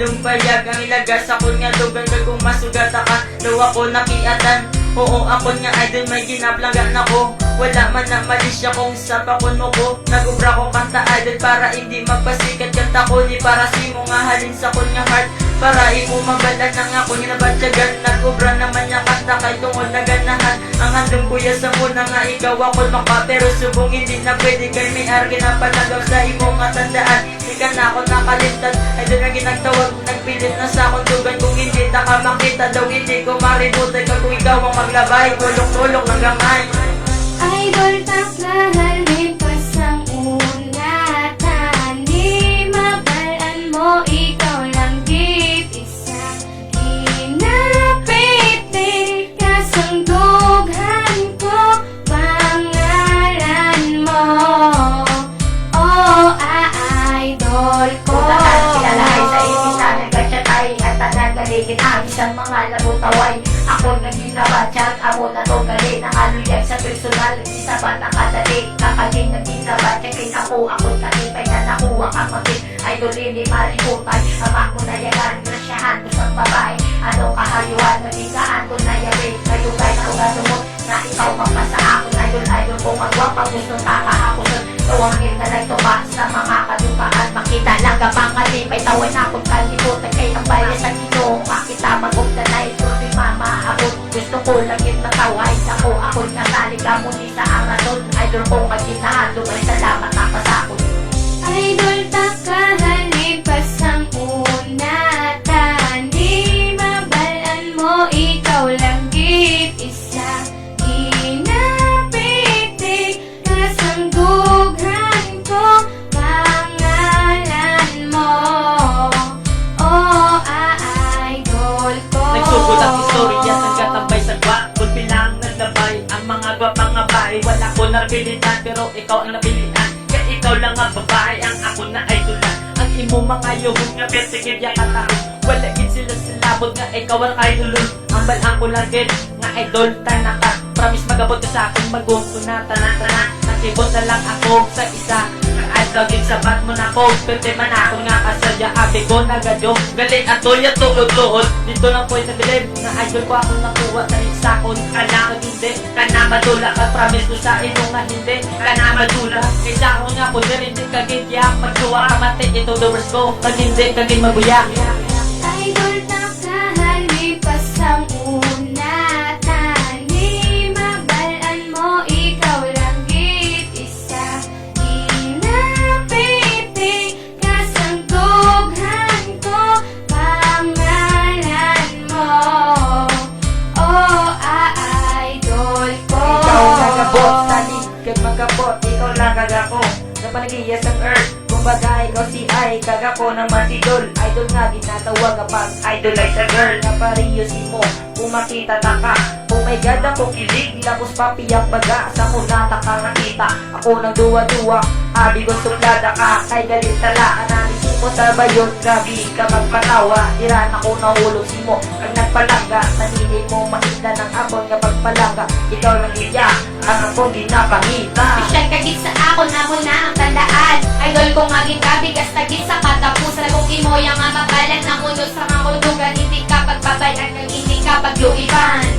Lumpayag ang ilagas ako nga lugar kung masugat ka daw ako nakiatan. Oo ako nga idol may ginaplangan ako. Wala man na malisya kung sa pakon mo ko. Nagubra ko kanta idol para hindi magpasikat kanta ko. Di para si mo nga halin sa kon nga heart. Para imo mabalan ng ako ginabatyagan. Nagubra naman niya kanta kay tungod na ganahan. Ang handong kuya sa muna nga ikaw ako maka. Pero subong hindi na pwede kay may argi na palagaw sa imo nga tandaan. Di ka na ako nakalimtan. Idol na ginagtawag nagpilit na sa akong dugan. Kung hindi na ka makita daw hindi ko maributan ka. Kung ikaw ang maglabay tulong-tulong ng gamay. Idol taklahalin pasang unatan. Di mabalaan mo ikaw lang git isa. Kinapiti kasang dughan ko pangalan mo. Oh, idol ko. Tanan kilalahay sa ibisan nagkatsatay at tanan galigin ang isang mga labutaway. Ako naginabatsag, ako na to gali Nangaluyag sa personal, isa ba nakadali Kakagin naginabatsag, kin ako kalipay na nakuha kang magin Idol hindi mariputay, ama ko na yagan Grasyahan ko sa babae, ano kahayuan Nabigaan ko na yawi, kayo kay na ugadumot Na ikaw magpasa ako, idol kung magwapang gusto kakahakusun Tuwangin na lang tumaas sa mga kadukaan Makita lang ka pang kalipay, tawan akong kalimutan Kay ang bayan sa ginoo, makita magugdanay Tuloy mama abot, gusto ko langit mataway ako nataliga muli sa Amazon Idol ko kaginahan, lumay salamat nakasakot Idol taklahalin pasang unatan. Di mabalaan mo ikaw lang git isa. Kinapiti kasang dughan ko pangalan mo. Oh, idol ko. Nagsugod ang istorya nagkatambay sa gwapon bilang naglabay. Ang mga gwapang abay wala ko napilitan pero ikaw ang napilian. Kaya ikaw lang ang babae ang ako na idolan. Ang imo mga yuhong nga persigid ya katahon. Wala gid sila silabot nga ikaw ang idolon. Ang balang ko lang gid nga idol tanaka. Promise magabot ka sa akin magunto na tanan-tanan. Nakibot na lang ako sa isa. Laging sabat mo na ko, pwede man ako nga kasaya. Abi ko na gadyo, galing ato ya tuod-tuod. Dito lang po nabilib, na idol ko ako nakuha sa isakon. Kana hindi, kana madula ka, promise ko sa ino nga hindi. Kana madula, kaysa ako nga po hindi kagigya. Magsuwa ka mati, ito the worst ko. Pag hindi, kaging mabuya. Idol taklahalin pasang unatan. Di mabalaan mo ikaw lang git isa. Kinapiti kasang dughan ko pangalan mo. Oh, idol ko. Ikaw nagabot, salig kag magabot. Ikaw lang kagako, napanagiyas ang earth. Kumbaga ikaw si ay kagako ng matidol. Idol nga ginatawag kapag idol ay sa girl. Napariyo si mo, kung makita taka. Oh my God, ako kilig, lapos papiyak baga. Sa kunata ka nakita, ako nang duwa-duwa. Abi ko suplada ka, kay galit tala. Analisin mo tabayon, grabe ka magpatawa. Iran ako nahulog si mo, ang nagpalangga. Sanili mo makita ng abon nga pagpalangga. Ikaw lang iya, ang akong ginapangita. Bisyal kagit sa ako na mo na ang tandaan. Idol ko nga gikabigas tagit sa katapusan. Kung imo yang nga mabalan na mundo sa mga kundugan. Hindi ka pagbabayan kang hindi ka pagluiban.